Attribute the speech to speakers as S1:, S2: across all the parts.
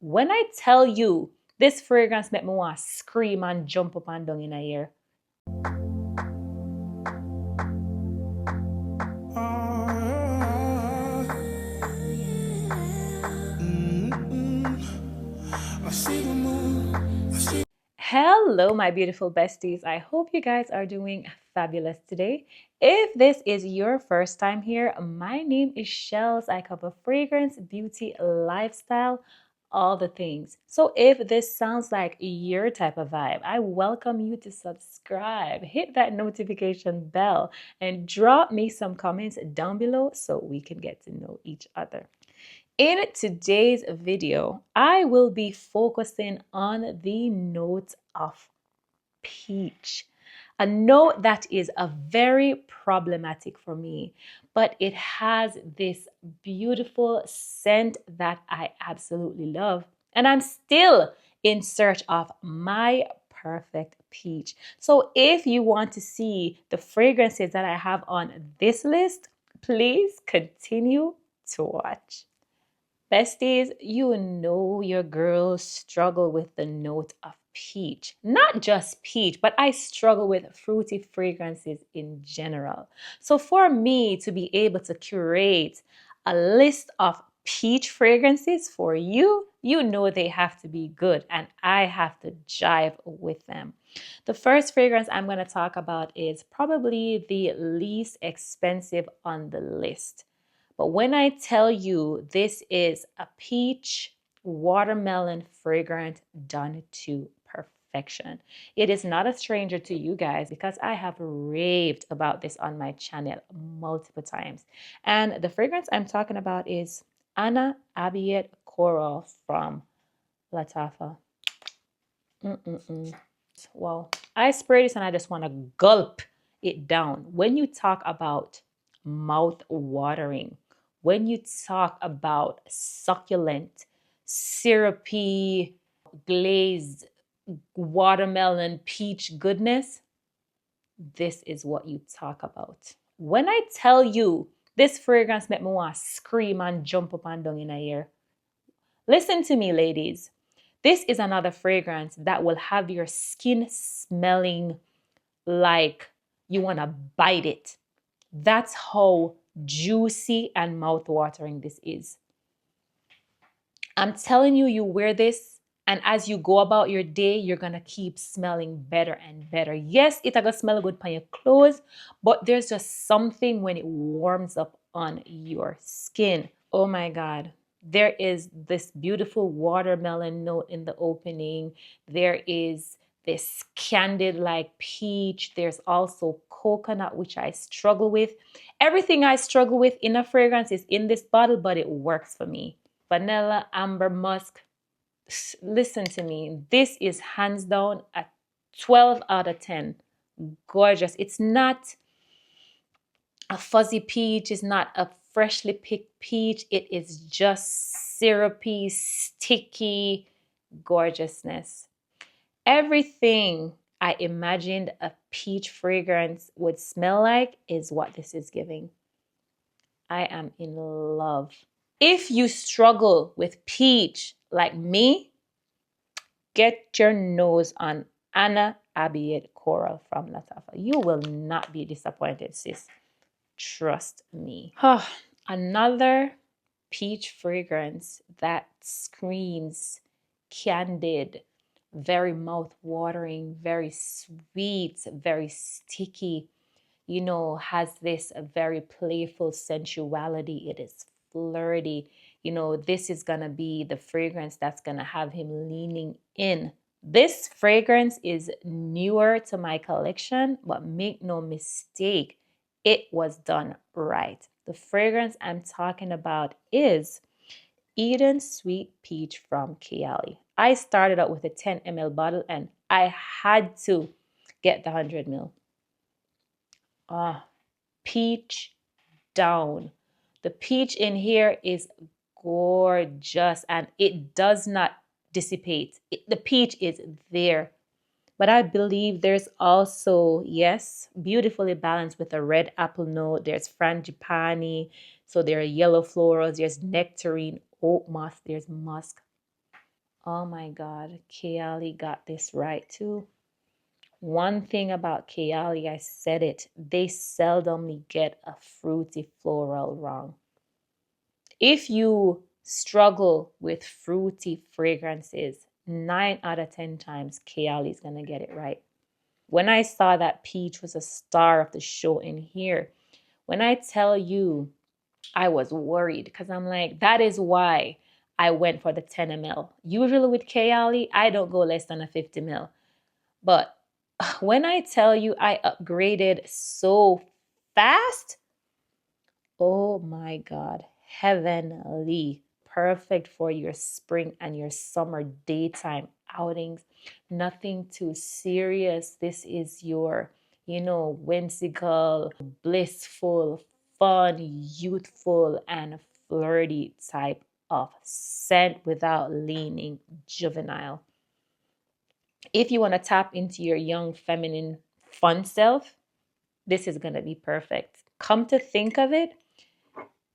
S1: When I tell you this fragrance make me want to scream and jump up and down in a ear. Hello, my beautiful besties. I hope you guys are doing fabulous today. If this is your first time here, my name is Shells. I cover fragrance, beauty, lifestyle, all the things. So if this sounds like your type of vibe, I welcome you to subscribe, hit that notification bell, and drop me some comments down below so we can get to know each other. In today's video, I will be focusing on the note of peach, a note that is a very problematic for me, but it has this beautiful scent that I absolutely love, and I'm still in search of my perfect peach. So if you want to see the fragrances that I have on this list, please continue to watch. Besties, you know your girls struggle with the note of peach. Not just peach, but I struggle with fruity fragrances in general. So for me to be able to curate a list of peach fragrances for you, you know they have to be good and I have to jive with them. The first fragrance I'm going to talk about is probably the least expensive on the list. But when I tell you this is a peach watermelon fragrance done to perfection, it is not a stranger to you guys because I have raved about this on my channel multiple times. And the fragrance I'm talking about is Abiyedh Coral from Lattafa. Wow. I spray this and I just want to gulp it down. When you talk about mouth watering, when you talk about succulent, syrupy, glazed watermelon peach goodness, this is what you talk about. When I tell you this fragrance make me want to scream and jump up and down in a ear, listen to me, ladies. This is another fragrance that will have your skin smelling like you want to bite it. That's how juicy and mouth-watering this is. I'm telling you, you wear this, and as you go about your day, you're going to keep smelling better and better. Yes, it's going to smell good on your clothes, but there's just something when it warms up on your skin. Oh my God. There is this beautiful watermelon note in the opening. There is this candied like peach. There's also coconut, which I struggle with. Everything I struggle with in a fragrance is in this bottle, but it works for me. Vanilla, amber, musk. Listen to me. This is hands down a 12 out of 10. Gorgeous. It's not a fuzzy peach. It's not a freshly picked peach. It is just syrupy, sticky gorgeousness. Everything I imagined a peach fragrance would smell like is what this is giving. I am in love. If you struggle with peach like me, get your nose on Abiyedh Coral from Lattafa. You will not be disappointed, sis. Trust me. Another peach fragrance that screams candid, very mouth-watering, very sweet, very sticky, you know, has this very playful sensuality. It is flirty. You know, this is going to be the fragrance that's going to have him leaning in. This fragrance is newer to my collection, but make no mistake, it was done right. The fragrance I'm talking about is Eden Sweet Peach from Kayali. I started out with a 10 ml bottle and I had to get the 100 ml. Peach down. The peach in here is gorgeous and it does not dissipate. The peach is there. But I believe there's also, yes, beautifully balanced with a red apple note. There's frangipani. So there are yellow florals. There's nectarine, oat moss. There's musk. Oh my God, Kayali got this right too. One thing about Kayali, I said it, they seldomly get a fruity floral wrong. If you struggle with fruity fragrances, 9 out of 10 times Kayali is gonna get it right. When I saw that peach was a star of the show in here, when I tell you I was worried because I'm like, that is why I went for the 10 ml. Usually with Kayali, I don't go less than a 50 ml. But when I tell you I upgraded so fast, oh my God, heavenly. Perfect for your spring and your summer daytime outings. Nothing too serious. This is your, whimsical, blissful, fun, youthful, and flirty type of scent without leaning juvenile. If you want to tap into your young, feminine, fun self, this is going to be perfect. Come to think of it,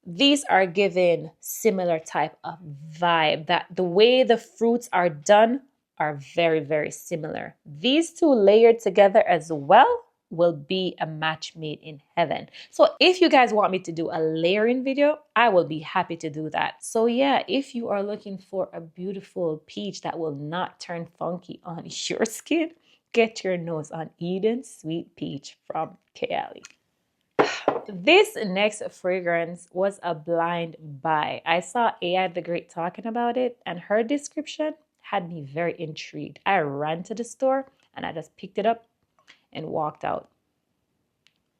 S1: these are given similar type of vibe, that the way the fruits are done are very, very similar. These two layered together as well will be a match made in heaven. So if you guys want me to do a layering video, I will be happy to do that. So yeah, if you are looking for a beautiful peach that will not turn funky on your skin, get your nose on Eden Sweet Peach from Kayali. This next fragrance was a blind buy. I saw AI the Great talking about it, and her description had me very intrigued. I ran to the store and I just picked it up and walked out.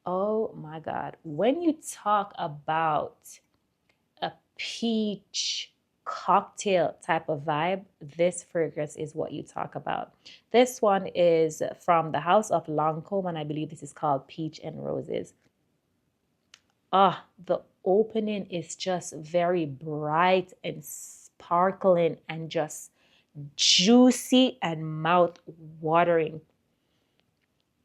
S1: Oh my God. When you talk about a peach cocktail type of vibe, this fragrance is what you talk about. This one is from the house of Lancôme, and I believe this is called Peach and Roses. The opening is just very bright and sparkling and just juicy and mouth watering.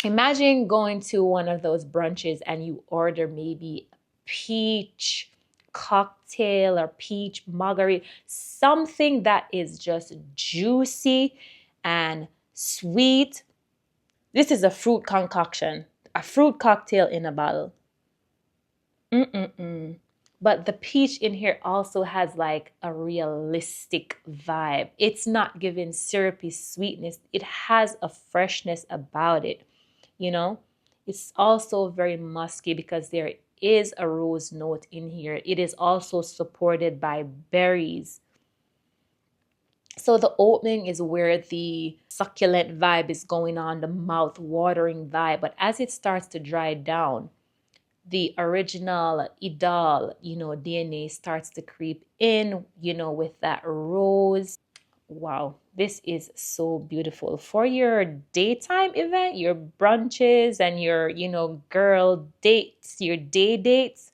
S1: Imagine going to one of those brunches and you order maybe peach cocktail or peach margarita, something that is just juicy and sweet. This is a fruit concoction, a fruit cocktail in a bottle. Mm-mm-mm. But the peach in here also has like a realistic vibe. It's not giving syrupy sweetness. It has a freshness about it, you know? It's also very musky because there is a rose note in here. It is also supported by berries. So the opening is where the succulent vibe is going on, the mouth watering vibe. But as it starts to dry down, the original idol, DNA starts to creep in, with that rose. Wow, this is so beautiful. For your daytime event, your brunches and your, girl dates, your day dates,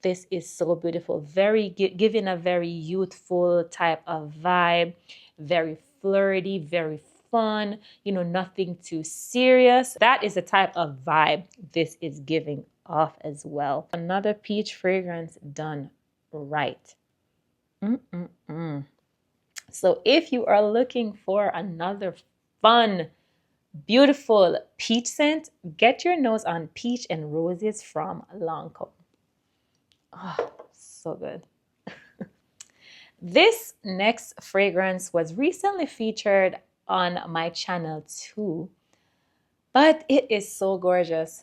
S1: this is so beautiful. Very, giving a very youthful type of vibe, very flirty, very fun, nothing too serious. That is the type of vibe this is giving off as well. Another peach fragrance done right. Mm-mm-mm. So if you are looking for another fun, beautiful peach scent, get your nose on Peach and Roses from Lancôme. Oh, so good. This next fragrance was recently featured on my channel too, but it is so gorgeous.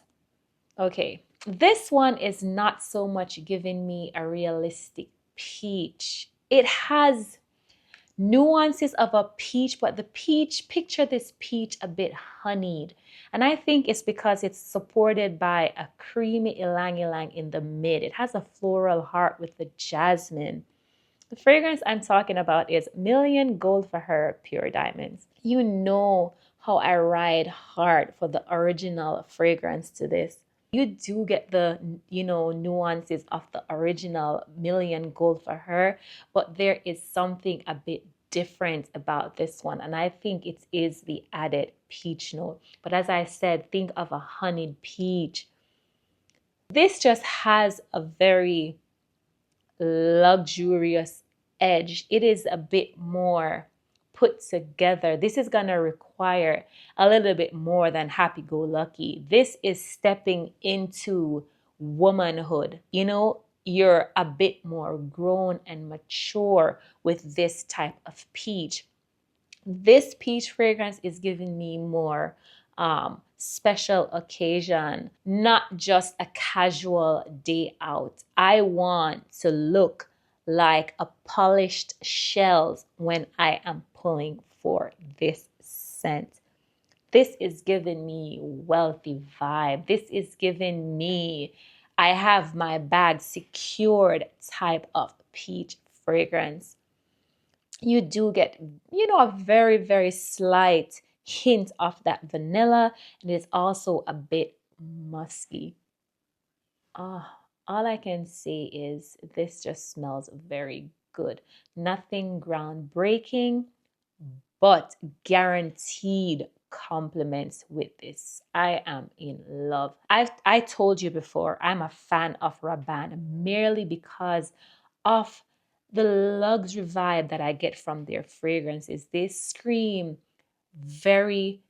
S1: Okay, this one is not so much giving me a realistic peach. It has nuances of a peach, but the peach, picture this peach a bit honeyed. And I think it's because it's supported by a creamy ylang ylang in the mid. It has a floral heart with the jasmine. The fragrance I'm talking about is Million Gold for Her Pure Diamonds. You know how I ride hard for the original fragrance to this. You do get the, nuances of the original Million Gold for Her, but there is something a bit different about this one. And I think it is the added peach note. But as I said, think of a honeyed peach. This just has a very luxurious edge. It is a bit more put together. This is going to require a little bit more than happy-go-lucky. This is stepping into womanhood. You know, you're a bit more grown and mature with this type of peach. This peach fragrance is giving me more special occasion, not just a casual day out. I want to look like a polished shells when I am pulling for this scent. This is giving me wealthy vibe. This is giving me, I have my bag secured type of peach fragrance. You do get, a very, very slight hint of that vanilla, and it's also a bit musky. All I can say is this just smells very good. Nothing groundbreaking, but guaranteed compliments with this. I am in love. I told you before, I'm a fan of Rabanne merely because of the luxury vibe that I get from their fragrances. They scream very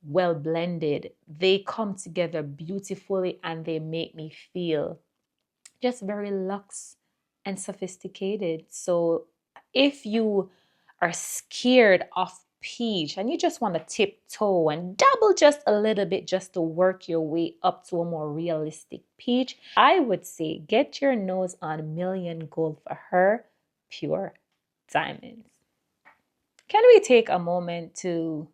S1: well blended. They come together beautifully and they make me feel just very luxe and sophisticated. So if you are scared of peach and you just want to tiptoe and dabble just a little bit just to work your way up to a more realistic peach, I would say get your nose on Million Gold for her pure diamonds. Can we take a moment to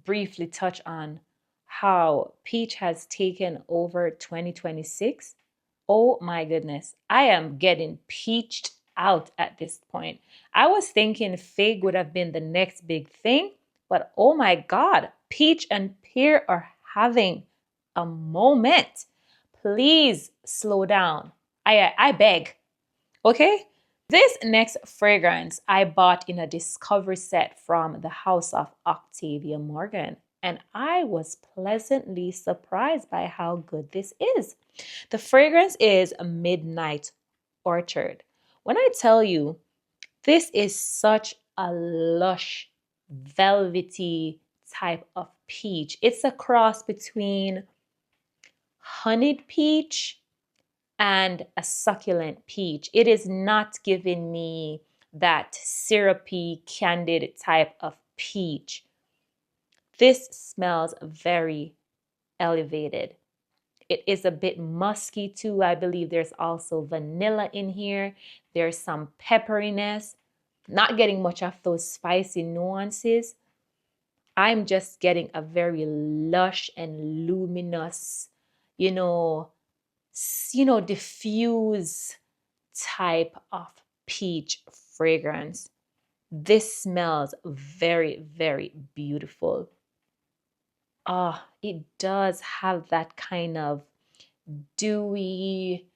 S1: briefly touch on how peach has taken over 2026? Oh my goodness, I am getting peached out at this point. I was thinking fig would have been the next big thing, but oh my God, peach and pear are having a moment. Please slow down. I beg. Okay? This next fragrance I bought in a discovery set from the house of Octavia Morgan, and I was pleasantly surprised by how good this is. The fragrance is a Midnight Orchard. When I tell you, this is such a lush, velvety type of peach. It's a cross between honeyed peach and a succulent peach. It is not giving me that syrupy, candied type of peach. This smells very elevated. It is a bit musky too. I believe there's also vanilla in here. There's some pepperiness. Not getting much of those spicy nuances. I'm just getting a very lush and luminous, diffuse type of peach fragrance. This smells very, very beautiful. It does have that kind of dewy,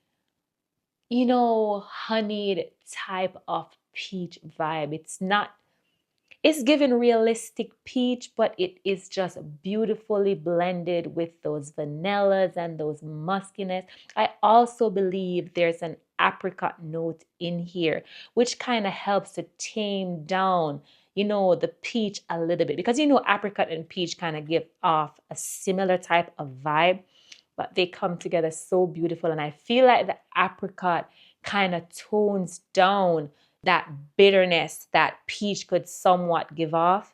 S1: honeyed type of peach vibe. It's given realistic peach, but it is just beautifully blended with those vanillas and those muskiness. I also believe there's an apricot note in here, which kind of helps to tame down, the peach a little bit. Because, apricot and peach kind of give off a similar type of vibe, but they come together so beautiful. And I feel like the apricot kind of tones down that bitterness that peach could somewhat give off.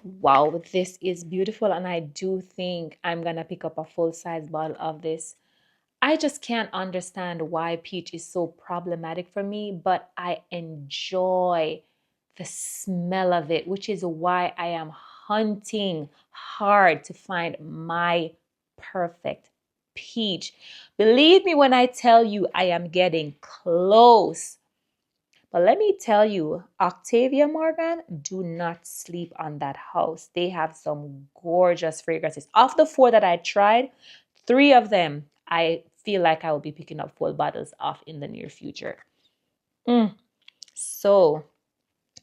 S1: Wow, this is beautiful. And I do think I'm going to pick up a full-size bottle of this. I just can't understand why peach is so problematic for me, but I enjoy the smell of it, which is why I am hunting hard to find my perfect peach. Believe me when I tell you I am getting close. But let me tell you, Octavia Morgan, do not sleep on that house. They have some gorgeous fragrances. Of the 4 that I tried, 3 of them I feel like I will be picking up full bottles of in the near future. So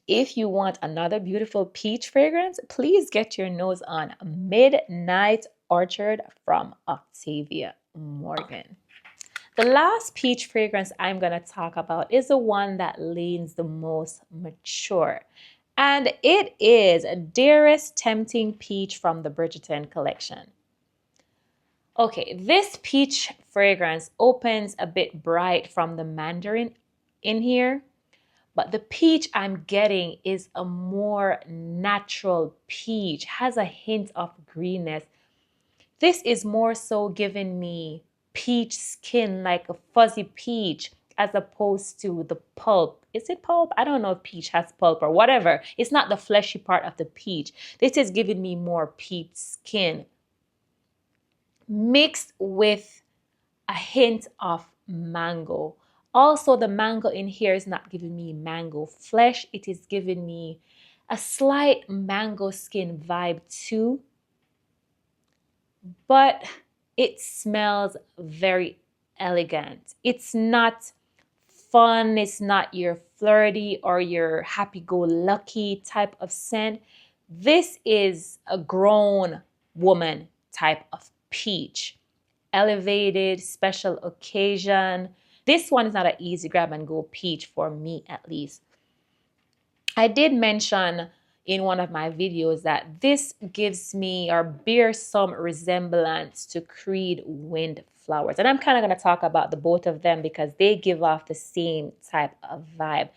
S1: if you want another beautiful peach fragrance, please get your nose on Midnight Orchard from Octavia Morgan. The last peach fragrance I'm going to talk about is the one that leans the most mature. And it is Dearest Tempting Peach from the Bridgerton collection. Okay, this peach fragrance opens a bit bright from the mandarin in here, but the peach I'm getting is a more natural peach, has a hint of greenness. This is more so giving me peach skin, like a fuzzy peach, as opposed to the pulp. Is it pulp? I don't know if peach has pulp or whatever. It's not the fleshy part of the peach. This is giving me more peach skin mixed with a hint of mango. Also, the mango in here is not giving me mango flesh. It is giving me a slight mango skin vibe too. But it smells very elegant. It's not fun. It's not your flirty or your happy-go-lucky type of scent. This is a grown woman type of peach. Elevated, special occasion. This one is not an easy grab and go peach for me, at least. I did mention in one of my videos that this gives me or bears some resemblance to Creed Wind Flowers. And I'm kind of going to talk about the both of them because they give off the same type of vibe.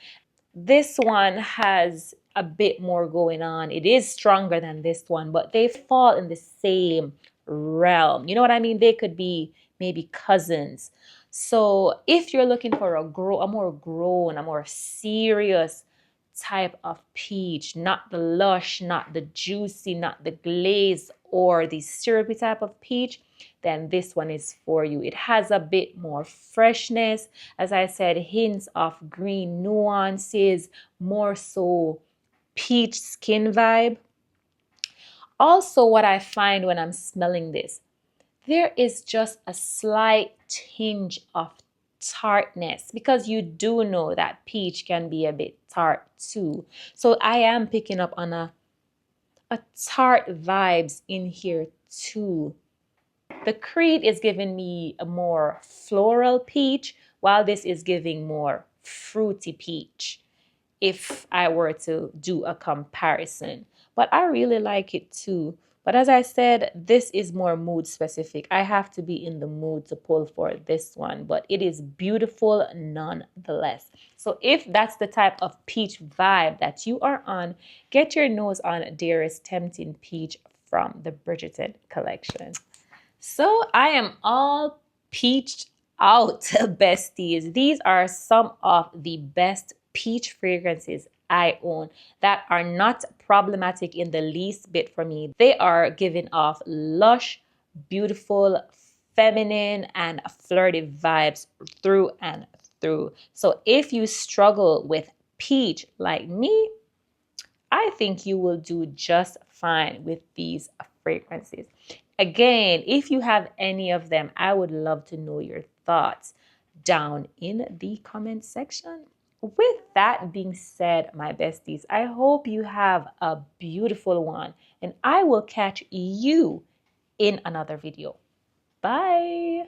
S1: This one has a bit more going on. It is stronger than this one, but they fall in the same realm. You know what I mean? They could be maybe cousins. So if you're looking for a more grown, a more serious type of peach, not the lush, not the juicy, not the glazed or the syrupy type of peach, then this one is for you. It has a bit more freshness. As I said, hints of green nuances, more so peach skin vibe. Also, what I find when I'm smelling this, there is just a slight tinge of tartness because you do know that peach can be a bit tart too. So I am picking up on a tart vibes in here too. The Creed is giving me a more floral peach, while this is giving more fruity peach, if I were to do a comparison. But I really like it too. But as I said, this is more mood specific. I have to be in the mood to pull for this one, but it is beautiful nonetheless. So if that's the type of peach vibe that you are on, get your nose on Dearest Tempting Peach from the Bridgerton collection. So I am all peached out, besties. These are some of the best peach fragrances I own that are not problematic in the least bit for me. They are giving off lush, beautiful, feminine, and flirty vibes through and through. So if you struggle with peach like me, I think you will do just fine with these fragrances. Again, if you have any of them, I would love to know your thoughts down in the comment section. With that being said, my besties, I hope you have a beautiful one, and I will catch you in another video. Bye.